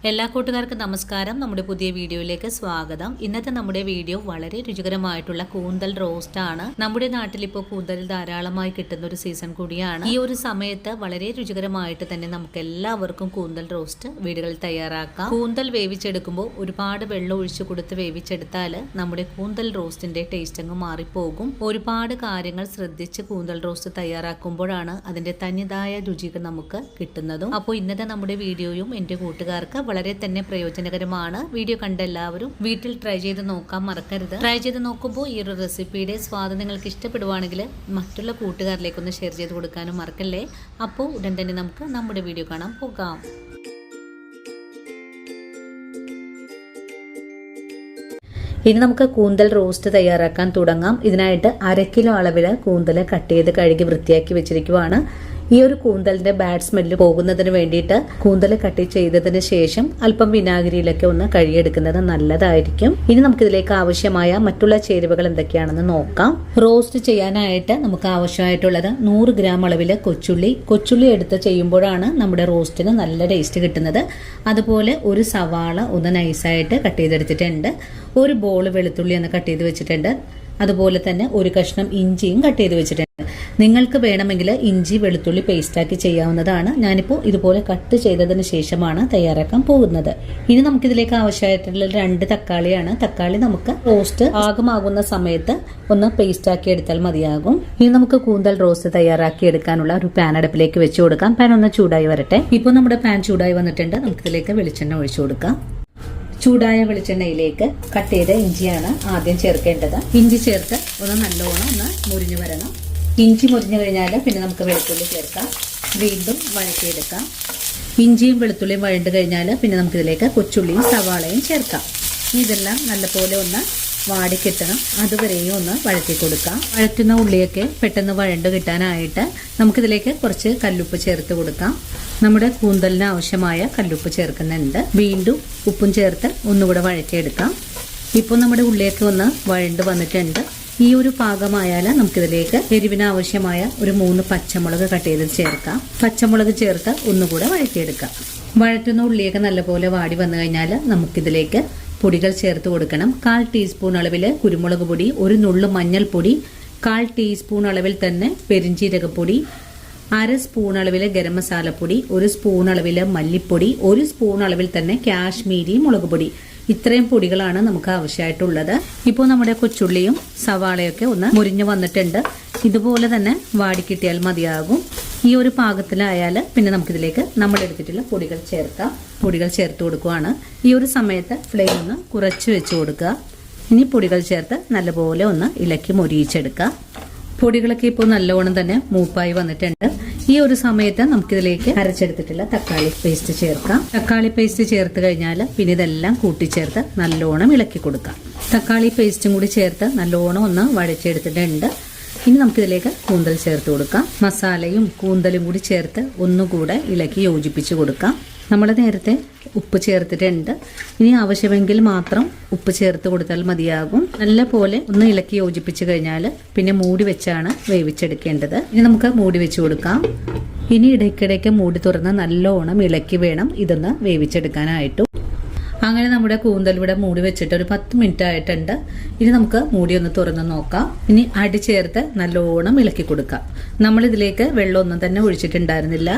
എല്ലാ കൂട്ടുകാർക്കും നമസ്കാരം. നമ്മുടെ പുതിയ വീഡിയോയിലേക്ക് സ്വാഗതം. ഇന്നത്തെ നമ്മുടെ വീഡിയോ വളരെ രുചികരമായിട്ടുള്ള കൂന്തൽ റോസ്റ്റ് ആണ്. നമ്മുടെ നാട്ടിൽ ഇപ്പോൾ കൂന്തൽ ധാരാളമായി കിട്ടുന്ന ഒരു സീസൺ കൂടിയാണ്. ഈ ഒരു സമയത്ത് വളരെ രുചികരമായിട്ട് തന്നെ നമുക്ക് എല്ലാവർക്കും കൂന്തൽ റോസ്റ്റ് വീടുകളിൽ തയ്യാറാക്കാം. കൂന്തൽ വേവിച്ചെടുക്കുമ്പോൾ ഒരുപാട് വെള്ളം ഒഴിച്ചു കൊടുത്ത് വേവിച്ചെടുത്താൽ നമ്മുടെ കൂന്തൽ റോസ്റ്റിന്റെ ടേസ്റ്റ് അങ്ങ് മാറിപ്പോകും. ഒരുപാട് കാര്യങ്ങൾ ശ്രദ്ധിച്ച് കൂന്തൽ റോസ്റ്റ് തയ്യാറാക്കുമ്പോഴാണ് അതിന്റെ തനിതായ രുചികൾ നമുക്ക് കിട്ടുന്നതും. അപ്പോൾ ഇന്നത്തെ നമ്മുടെ വീഡിയോയും എൻ്റെ കൂട്ടുകാർക്ക് വളരെ തന്നെ പ്രയോജനകരമാണ്. വീഡിയോ കണ്ട എല്ലാവരും വീട്ടിൽ ട്രൈ ചെയ്ത് നോക്കാൻ മറക്കരുത്. ട്രൈ ചെയ്ത് നോക്കുമ്പോൾ ഈ ഒരു റെസിപ്പിയുടെ സ്വാദ് നിങ്ങൾക്ക് ഇഷ്ടപ്പെടുവാണെങ്കിൽ മറ്റുള്ള കൂട്ടുകാരിലേക്കൊന്ന് ഷെയർ ചെയ്ത് കൊടുക്കാനും മറക്കല്ലേ. അപ്പോൾ ഉടൻ തന്നെ നമുക്ക് നമ്മുടെ വീഡിയോ കാണാൻ പോകാം. ഇനി നമുക്ക് കൂന്തൽ റോസ്റ്റ് തയ്യാറാക്കാൻ തുടങ്ങാം. ഇതിനായിട്ട് 1/2 കിലോ അളവിൽ കൂന്തൽ കട്ട് ചെയ്ത് കഴുകി വൃത്തിയാക്കി വെച്ചിരിക്കുവാണ്. ഈ ഒരു കൂന്തലിന്റെ ബാഡ് സ്മെല്ല് പോകുന്നതിന് വേണ്ടിയിട്ട് കൂന്തൽ കട്ട് ചെയ്തതിന് ശേഷം അല്പം വിനാഗിരിയിലൊക്കെ ഒന്ന് കഴുകിയെടുക്കുന്നത് നല്ലതായിരിക്കും. ഇനി നമുക്കിതിലേക്ക് ആവശ്യമായ മറ്റുള്ള ചേരുവകൾ എന്തൊക്കെയാണെന്ന് നോക്കാം. റോസ്റ്റ് ചെയ്യാനായിട്ട് നമുക്ക് ആവശ്യമായിട്ടുള്ളത് 100 ഗ്രാം അളവിൽ കൊച്ചുള്ളി എടുത്ത് ചെയ്യുമ്പോഴാണ് നമ്മുടെ റോസ്റ്റിന് നല്ല ടേസ്റ്റ് കിട്ടുന്നത്. അതുപോലെ ഒരു സവാള ഒന്ന് നൈസായിട്ട് കട്ട് ചെയ്തെടുത്തിട്ടുണ്ട്. ഒരു ബോൾ വെളുത്തുള്ളി ഒന്ന് കട്ട് ചെയ്ത് വെച്ചിട്ടുണ്ട്. അതുപോലെ തന്നെ ഒരു കഷ്ണം ഇഞ്ചിയും കട്ട് ചെയ്ത് വെച്ചിട്ടുണ്ട്. നിങ്ങൾക്ക് വേണമെങ്കിൽ ഇഞ്ചി വെളുത്തുള്ളി പേസ്റ്റാക്കി ചെയ്യാവുന്നതാണ്. ഞാനിപ്പോൾ ഇതുപോലെ കട്ട് ചെയ്തതിന് ശേഷമാണ് തയ്യാറാക്കാൻ പോകുന്നത്. ഇനി നമുക്കിതിലേക്ക് ആവശ്യമായിട്ടുള്ള 2 തക്കാളിയാണ്. തക്കാളി നമുക്ക് റോസ്റ്റ് പാകമാകുന്ന സമയത്ത് ഒന്ന് പേസ്റ്റാക്കി എടുത്താൽ മതിയാകും. ഇനി നമുക്ക് കൂന്തൽ റോസ്റ്റ് തയ്യാറാക്കി എടുക്കാനുള്ള ഒരു പാൻ അടുപ്പിലേക്ക് വെച്ച് കൊടുക്കാം. പാൻ ഒന്ന് ചൂടായി വരട്ടെ. ഇപ്പോൾ നമ്മുടെ പാൻ ചൂടായി വന്നിട്ടുണ്ട്. നമുക്കിതിലേക്ക് വെളിച്ചെണ്ണ ഒഴിച്ചു കൊടുക്കാം. ചൂടായ വെളിച്ചെണ്ണയിലേക്ക് കട്ട് ചെയ്ത ഇഞ്ചിയാണ് ആദ്യം ചേർക്കേണ്ടത്. ഇഞ്ചി ചേർത്ത് ഒന്ന് നല്ലോണം ഒന്ന് മുരിഞ്ഞു വരണം. ഇഞ്ചി മുരിഞ്ഞു കഴിഞ്ഞാൽ പിന്നെ നമുക്ക് വെളുത്തുള്ളി ചേർക്കാം. വീണ്ടും വഴറ്റിയെടുക്കാം. ഇഞ്ചിയും വെളുത്തുള്ളിയും വഴണ്ട് കഴിഞ്ഞാൽ പിന്നെ നമുക്കിതിലേക്ക് കൊച്ചുള്ളിയും സവാളയും ചേർക്കാം. ഇതെല്ലാം നല്ലപോലെ ഒന്ന് വാടിക്കിട്ടണം. അതുവരെയും ഒന്ന് വഴറ്റി കൊടുക്കാം. വഴറ്റുന്ന ഉള്ളിയൊക്കെ പെട്ടെന്ന് വഴണ്ട് കിട്ടാനായിട്ട് നമുക്കിതിലേക്ക് കുറച്ച് കല്ലുപ്പ് ചേർത്ത് കൊടുക്കാം. നമ്മുടെ കൂന്തലിന് ആവശ്യമായ കല്ലുപ്പ് ചേർക്കുന്നുണ്ട്. വീണ്ടും ഉപ്പും ചേർത്ത് ഒന്നുകൂടെ വഴറ്റിയെടുക്കാം. ഇപ്പോൾ നമ്മുടെ ഉള്ളിയൊക്കെ ഒന്ന് വഴണ്ട് വന്നിട്ടുണ്ട്. ഈ ഒരു പാകമായാൽ നമുക്കിതിലേക്ക് എരിവിന് ആവശ്യമായ ഒരു 3 പച്ചമുളക് കട്ട് ചെയ്ത് ചേർക്കാം. പച്ചമുളക് ചേർത്ത് ഒന്നുകൂടെ വഴറ്റിയെടുക്കാം. വഴറ്റുന്ന ഉള്ളിയൊക്കെ നല്ലപോലെ വാടി വന്നു കഴിഞ്ഞാൽ നമുക്കിതിലേക്ക് പൊടികൾ ചേർത്ത് കൊടുക്കണം. 1/4 ടീസ്പൂൺ അളവിൽ കുരുമുളക് പൊടി, ഒരു നുള്ളു മഞ്ഞൾപ്പൊടി, 1/4 ടീസ്പൂൺ അളവിൽ തന്നെ പെരിഞ്ചീരകപ്പൊടി, 1/2 സ്പൂൺ അളവിൽ ഗരം മസാലപ്പൊടി, 1 സ്പൂൺ അളവിൽ മല്ലിപ്പൊടി, 1 സ്പൂൺ അളവിൽ തന്നെ കാശ്മീരി മുളക് പൊടി. ഇത്രയും പൊടികളാണ് നമുക്ക് ആവശ്യമായിട്ടുള്ളത്. ഇപ്പോൾ നമ്മുടെ കൊച്ചുള്ളിയും സവാളയൊക്കെ ഒന്ന് മുരിഞ്ഞു വന്നിട്ടുണ്ട്. ഇതുപോലെ തന്നെ വാടിക്കിട്ടിയാൽ മതിയാകും. ഈ ഒരു പാകത്തിലായാൽ പിന്നെ നമുക്കിതിലേക്ക് നമ്മൾ എടുത്തിട്ടുള്ള പൊടികൾ ചേർക്കാം. പൊടികൾ ചേർത്ത് കൊടുക്കുകയാണ്. ഈ ഒരു സമയത്ത് ഫ്ലെയിം ഒന്ന് കുറച്ച് വെച്ച് കൊടുക്കുക. ഇനി പൊടികൾ ചേർത്ത് നല്ലപോലെ ഒന്ന് ഇളക്കി മൊരിയിച്ചെടുക്കുക. പൊടികളൊക്കെ ഇപ്പോൾ നല്ലവണ്ണം തന്നെ മൂപ്പായി വന്നിട്ടുണ്ട്. ഈ ഒരു സമയത്ത് നമുക്കിതിലേക്ക് അരച്ചെടുത്തിട്ടുള്ള തക്കാളി പേസ്റ്റ് ചേർക്കാം. തക്കാളി പേസ്റ്റ് ചേർത്ത് കഴിഞ്ഞാൽ പിന്നെ ഇതെല്ലാം കൂട്ടിച്ചേർത്ത് നല്ലോണം ഇളക്കി കൊടുക്കാം. തക്കാളി പേസ്റ്റും കൂടി ചേർത്ത് നല്ലോണം ഒന്ന് വഴച്ചെടുത്തിട്ടുണ്ട്. ഇനി നമുക്കിതിലേക്ക് കൂന്തൽ ചേർത്ത് കൊടുക്കാം. മസാലയും കൂന്തലും കൂടി ചേർത്ത് ഒന്നുകൂടെ ഇളക്കി യോജിപ്പിച്ച് കൊടുക്കാം. നമ്മൾ നേരത്തെ ഉപ്പ് ചേർത്തിട്ടുണ്ട്. ഇനി ആവശ്യമെങ്കിൽ മാത്രം ഉപ്പ് ചേർത്ത് കൊടുത്താൽ മതിയാകും. നല്ല പോലെ ഒന്ന് ഇളക്കി യോജിപ്പിച്ച് കഴിഞ്ഞാൽ പിന്നെ മൂടി വെച്ചാണ് വേവിച്ചെടുക്കേണ്ടത്. ഇനി നമുക്ക് മൂടി വെച്ച് കൊടുക്കാം. ഇനി ഇടയ്ക്കിടയ്ക്ക് മൂടി തുറന്ന് നല്ലോണം ഇളക്കി വേണം ഇതൊന്ന് വേവിച്ചെടുക്കാനായിട്ടും. അങ്ങനെ നമ്മുടെ കൂന്തൽ ഇവിടെ മൂടി വെച്ചിട്ട് ഒരു 10 മിനിറ്റ് ആയിട്ടുണ്ട്. ഇനി നമുക്ക് മൂടി ഒന്ന് തുറന്ന് നോക്കാം. ഇനി അടി ചേർത്ത് നല്ലോണം ഇളക്കി കൊടുക്കാം. നമ്മളിതിലേക്ക് വെള്ളമൊന്നും തന്നെ ഒഴിച്ചിട്ടുണ്ടായിരുന്നില്ല.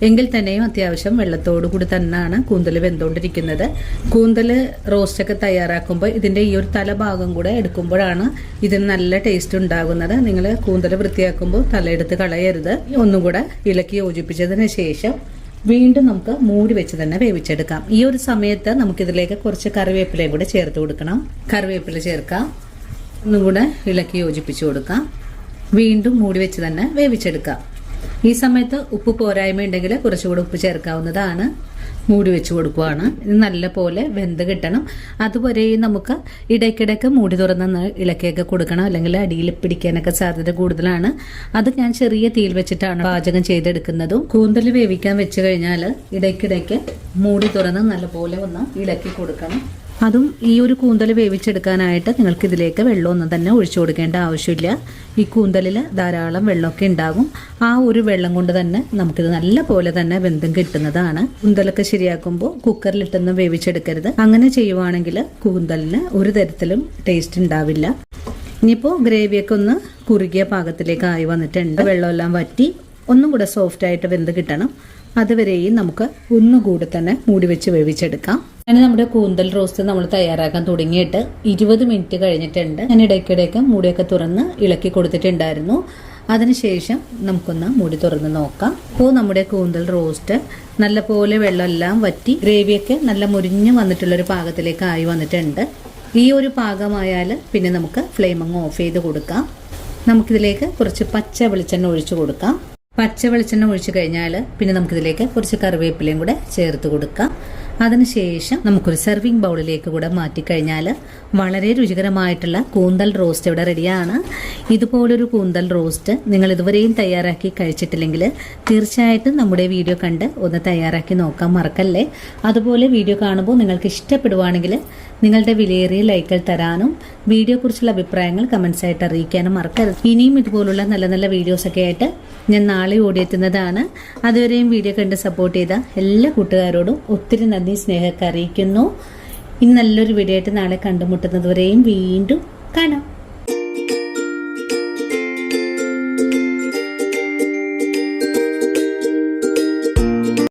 എങ്കിൽ തന്നെയും അത്യാവശ്യം വെള്ളത്തോടു കൂടി തന്നെയാണ് കൂന്തൽ വെന്തുകൊണ്ടിരിക്കുന്നത്. കൂന്തൽ റോസ്റ്റൊക്കെ തയ്യാറാക്കുമ്പോൾ ഇതിൻ്റെ ഈ ഒരു തലഭാഗം കൂടെ എടുക്കുമ്പോഴാണ് ഇതിന് നല്ല ടേസ്റ്റ് ഉണ്ടാകുന്നത്. നിങ്ങൾ കൂന്തൽ വൃത്തിയാക്കുമ്പോൾ തലയെടുത്ത് കളയരുത്. ഒന്നുകൂടെ ഇളക്കി യോജിപ്പിച്ചതിന് ശേഷം വീണ്ടും നമുക്ക് മൂടി വെച്ച് തന്നെ വേവിച്ചെടുക്കാം. ഈ ഒരു സമയത്ത് നമുക്കിതിലേക്ക് കുറച്ച് കറിവേപ്പിലയും കൂടെ ചേർത്ത് കൊടുക്കണം. കറിവേപ്പില ചേർക്കാം. ഒന്നുകൂടെ ഇളക്കി യോജിപ്പിച്ച് കൊടുക്കാം. വീണ്ടും മൂടി വെച്ച് തന്നെ വേവിച്ചെടുക്കാം. ഈ സമയത്ത് ഉപ്പ് പോരായ്മ ഉണ്ടെങ്കിൽ കുറച്ചുകൂടെ ഉപ്പ് ചേർക്കാവുന്നതാണ്. മൂടി വെച്ച് കൊടുക്കുവാണ്. ഇത് നല്ല പോലെ വെന്ത് കിട്ടണം. അതുവരെയും നമുക്ക് ഇടയ്ക്കിടയ്ക്ക് മൂടി തുറന്ന് ഇളക്കിയൊക്കെ കൊടുക്കണം. അല്ലെങ്കിൽ അടിയിൽ പിടിക്കാനൊക്കെ സാധ്യത കൂടുതലാണ്. അത് ഞാൻ ചെറിയ തീയിൽ വെച്ചിട്ടാണ് പാചകം ചെയ്തെടുക്കുന്നതും. കൂന്തൽ വേവിക്കാൻ വെച്ച് കഴിഞ്ഞാൽ ഇടയ്ക്കിടയ്ക്ക് മൂടി തുറന്ന് നല്ലപോലെ ഒന്ന് ഇളക്കി കൊടുക്കണം. അതും ഈ ഒരു കൂന്തൽ വേവിച്ചെടുക്കാനായിട്ട് നിങ്ങൾക്ക് ഇതിലേക്ക് വെള്ളമൊന്നും തന്നെ ഒഴിച്ചു കൊടുക്കേണ്ട ആവശ്യമില്ല. ഈ കൂന്തലിൽ ധാരാളം വെള്ളമൊക്കെ ഉണ്ടാകും. ആ ഒരു വെള്ളം കൊണ്ട് തന്നെ നമുക്കിത് നല്ല പോലെ തന്നെ വെന്തും കിട്ടുന്നതാണ്. കൂന്തലൊക്കെ ശരിയാക്കുമ്പോൾ കുക്കറിലിട്ടൊന്നും വേവിച്ചെടുക്കരുത്. അങ്ങനെ ചെയ്യുവാണെങ്കിൽ കൂന്തലിന് ഒരു തരത്തിലും ടേസ്റ്റ് ഉണ്ടാവില്ല. ഇനിയിപ്പോൾ ഗ്രേവിയൊക്കെ ഒന്ന് കുറുകിയ പാകത്തിലേക്ക് ആയി വന്നിട്ടുണ്ട്. വെള്ളമെല്ലാം വറ്റി ഒന്നും കൂടെ സോഫ്റ്റായിട്ട് വെന്ത് കിട്ടണം. അതുവരെയും നമുക്ക് ഒന്നുകൂടി തന്നെ മൂടി വെച്ച് വേവിച്ചെടുക്കാം. അങ്ങനെ നമ്മുടെ കൂന്തൽ റോസ്റ്റ് നമ്മൾ തയ്യാറാക്കാൻ തുടങ്ങിയിട്ട് 20 മിനിറ്റ് കഴിഞ്ഞിട്ടുണ്ട്. ഞാൻ ഇടയ്ക്കിടയ്ക്ക് മൂടിയൊക്കെ തുറന്ന് ഇളക്കി കൊടുത്തിട്ടുണ്ടായിരുന്നു. അതിനുശേഷം നമുക്കൊന്ന് മൂടി തുറന്ന് നോക്കാം. അപ്പോൾ നമ്മുടെ കൂന്തൽ റോസ്റ്റ് നല്ലപോലെ വെള്ളമെല്ലാം വറ്റി ഗ്രേവിയൊക്കെ നല്ല മുരിഞ്ഞ് വന്നിട്ടുള്ളൊരു പാകത്തിലേക്ക് ആയി വന്നിട്ടുണ്ട്. ഈ ഒരു പാകമായാൽ പിന്നെ നമുക്ക് ഫ്ലെയിം അങ്ങ് ഓഫ് ചെയ്ത് കൊടുക്കാം. നമുക്കിതിലേക്ക് കുറച്ച് പച്ച വെളിച്ചെണ്ണ ഒഴിച്ചു കൊടുക്കാം. പച്ച വെളിച്ചെണ്ണ ഒഴിച്ചു കഴിഞ്ഞാൽ പിന്നെ നമുക്കിതിലേക്ക് കുറച്ച് കറിവേപ്പിലയും കൂടെ ചേർത്ത് കൊടുക്കാം. അതിനുശേഷം നമുക്കൊരു സെർവിങ് ബൗളിലേക്ക് കൂടെ മാറ്റിക്കഴിഞ്ഞാൽ വളരെ രുചികരമായിട്ടുള്ള കൂന്തൽ റോസ്റ്റ് ഇവിടെ റെഡിയാണ്. ഇതുപോലൊരു കൂന്തൽ റോസ്റ്റ് നിങ്ങൾ ഇതുവരെയും തയ്യാറാക്കി കഴിച്ചിട്ടില്ലെങ്കിൽ തീർച്ചയായിട്ടും നമ്മുടെ വീഡിയോ കണ്ട് ഒന്ന് തയ്യാറാക്കി നോക്കാൻ മറക്കല്ലേ. അതുപോലെ വീഡിയോ കാണുമ്പോൾ നിങ്ങൾക്ക് ഇഷ്ടപ്പെടുവാണെങ്കിൽ നിങ്ങളുടെ വിലയേറിയ ലൈക്കുകൾ തരാനും വീഡിയോയെക്കുറിച്ചുള്ള അഭിപ്രായങ്ങൾ കമൻസ് ആയിട്ട് അറിയിക്കാനും മറക്കരുത്. ഇനിയും ഇതുപോലുള്ള നല്ല നല്ല വീഡിയോസൊക്കെ ആയിട്ട് ഞാൻ നാളെ ഓടിയെത്തുന്നതാണ്. അതുവരെയും വീഡിയോ കണ്ട് സപ്പോർട്ട് ചെയ്ത എല്ലാ കൂട്ടുകാരോടും ഒത്തിരി നന്ദി സ്നേഹമൊക്കെ അറിയിക്കുന്നു. ഇനി നല്ലൊരു വീഡിയോ ആയിട്ട് നാളെ കണ്ടുമുട്ടുന്നതുവരെയും വീണ്ടും കാണാം.